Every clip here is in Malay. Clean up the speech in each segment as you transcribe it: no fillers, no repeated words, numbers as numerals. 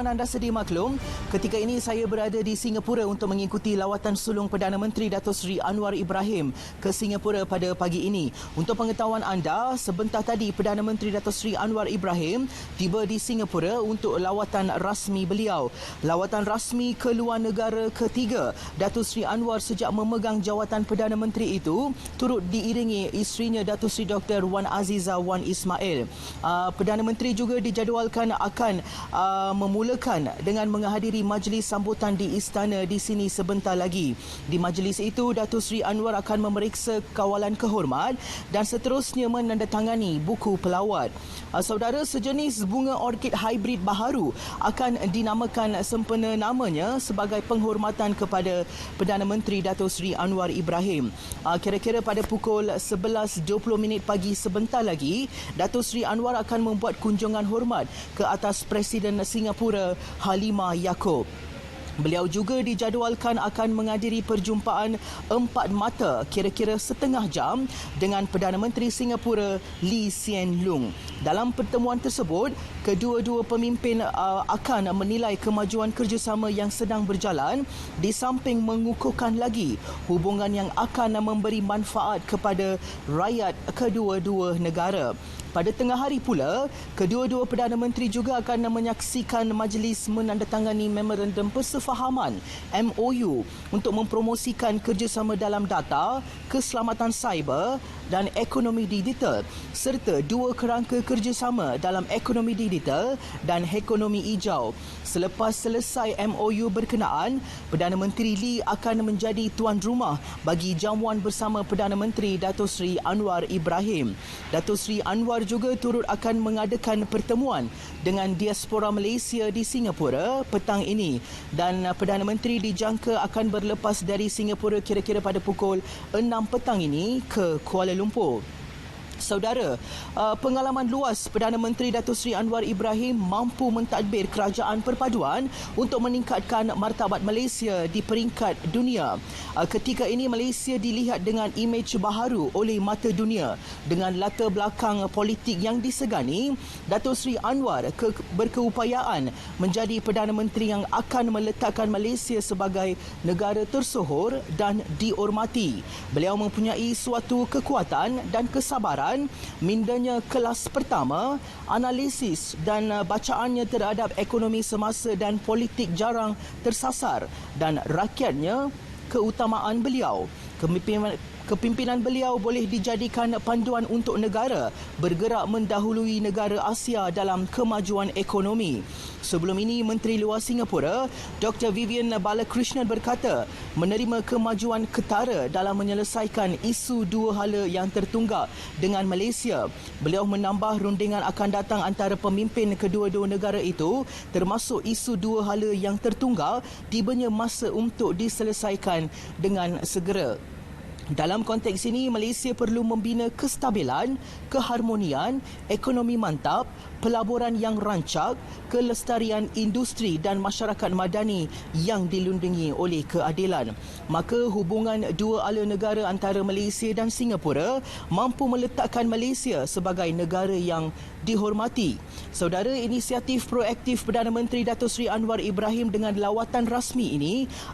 pengalaman anda sedia maklum, ketika ini saya berada di Singapura untuk mengikuti lawatan sulung Perdana Menteri Datuk Seri Anwar Ibrahim ke Singapura pada pagi ini. Untuk pengetahuan anda, sebentar tadi Perdana Menteri Datuk Seri Anwar Ibrahim tiba di Singapura untuk lawatan rasmi beliau. Lawatan rasmi ke luar negara ketiga Datuk Seri Anwar sejak memegang jawatan Perdana Menteri itu, turut diiringi isterinya Datuk Seri Dr. Wan Azizah Wan Ismail. Perdana Menteri juga dijadualkan akan memulakan dengan menghadiri majlis sambutan di istana di sini sebentar lagi. Di majlis itu, Datuk Seri Anwar akan memeriksa kawalan kehormat dan seterusnya menandatangani buku pelawat. Saudara, sejenis bunga orkid hybrid baharu akan dinamakan sempena namanya sebagai penghormatan kepada Perdana Menteri Datuk Seri Anwar Ibrahim. Kira-kira pada pukul 11.20 pagi sebentar lagi, Datuk Seri Anwar akan membuat kunjungan hormat ke atas Presiden Singapura Halimah Yaakob. Beliau juga dijadualkan akan menghadiri perjumpaan empat mata kira-kira setengah jam dengan Perdana Menteri Singapura Lee Hsien Loong. Dalam pertemuan tersebut, kedua-dua pemimpin akan menilai kemajuan kerjasama yang sedang berjalan di samping mengukuhkan lagi hubungan yang akan memberi manfaat kepada rakyat kedua-dua negara. Pada tengah hari pula, kedua-dua Perdana Menteri juga akan menyaksikan majlis menandatangani memorandum persefahaman MOU untuk mempromosikan kerjasama dalam data, keselamatan cyber dan ekonomi digital serta dua kerangka kerjasama dalam ekonomi digital dan ekonomi hijau. Selepas selesai MOU berkenaan, Perdana Menteri Lee akan menjadi tuan rumah bagi jamuan bersama Perdana Menteri Datuk Seri Anwar Ibrahim. Datuk Seri Anwar juga turut akan mengadakan pertemuan dengan diaspora Malaysia di Singapura petang ini dan Perdana Menteri dijangka akan berlepas dari Singapura kira-kira pada pukul 6 petang ini ke Kuala Lumpur. Saudara, pengalaman luas Perdana Menteri Datuk Seri Anwar Ibrahim mampu mentadbir kerajaan perpaduan untuk meningkatkan martabat Malaysia di peringkat dunia. Ketika ini Malaysia dilihat dengan imej baharu oleh mata dunia. Dengan latar belakang politik yang disegani, Datuk Seri Anwar berkeupayaan menjadi Perdana Menteri yang akan meletakkan Malaysia sebagai negara tersohor dan dihormati. Beliau mempunyai suatu kekuatan dan kesabaran, mindanya kelas pertama, analisis dan bacaannya terhadap ekonomi semasa dan politik jarang tersasar dan rakyatnya keutamaan beliau. Kepimpinan beliau boleh dijadikan panduan untuk negara bergerak mendahului negara Asia dalam kemajuan ekonomi. Sebelum ini, Menteri Luar Singapura, Dr. Vivian Balakrishnan berkata menerima kemajuan ketara dalam menyelesaikan isu dua hala yang tertunggak dengan Malaysia. Beliau menambah rundingan akan datang antara pemimpin kedua-dua negara itu termasuk isu dua hala yang tertunggak tibanya masa untuk diselesaikan dengan segera. Dalam konteks ini, Malaysia perlu membina kestabilan, keharmonian, ekonomi mantap, pelaburan yang rancak, kelestarian industri dan masyarakat madani yang dilindungi oleh keadilan. Maka hubungan dua ala negara antara Malaysia dan Singapura mampu meletakkan Malaysia sebagai negara yang dihormati. Saudara, inisiatif proaktif Perdana Menteri Datuk Seri Anwar Ibrahim dengan lawatan rasmi ini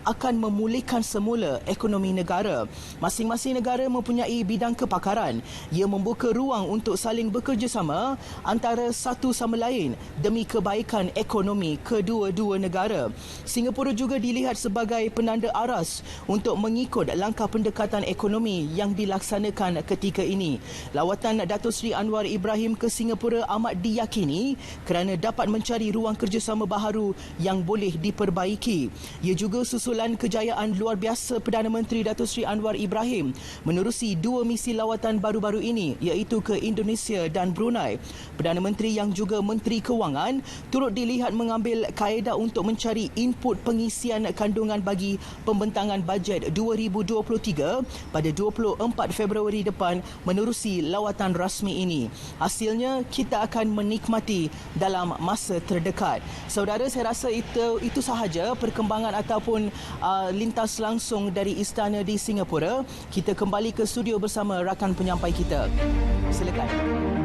akan memulihkan semula ekonomi negara. Masing-masing negara mempunyai bidang kepakaran. Ia membuka ruang untuk saling bekerjasama antara satu sama lain demi kebaikan ekonomi kedua-dua negara. Singapura juga dilihat sebagai penanda aras untuk mengikut langkah pendekatan ekonomi yang dilaksanakan ketika ini. Lawatan Datuk Seri Anwar Ibrahim ke Singapura amat diyakini kerana dapat mencari ruang kerjasama baharu yang boleh diperbaiki. Ia juga susulan kejayaan luar biasa Perdana Menteri Datuk Seri Anwar Ibrahim menerusi dua misi lawatan baru-baru ini, iaitu ke Indonesia dan Brunei. Perdana Menteri yang juga Menteri Kewangan turut dilihat mengambil kaedah untuk mencari input pengisian kandungan bagi pembentangan bajet 2023 pada 24 Februari depan menerusi lawatan rasmi ini. Hasilnya, kita akan menikmati dalam masa terdekat. Saudara, saya rasa itu sahaja perkembangan ataupun lintas langsung dari istana di Singapura. Kita kembali ke studio bersama rakan penyampai kita. Silakan.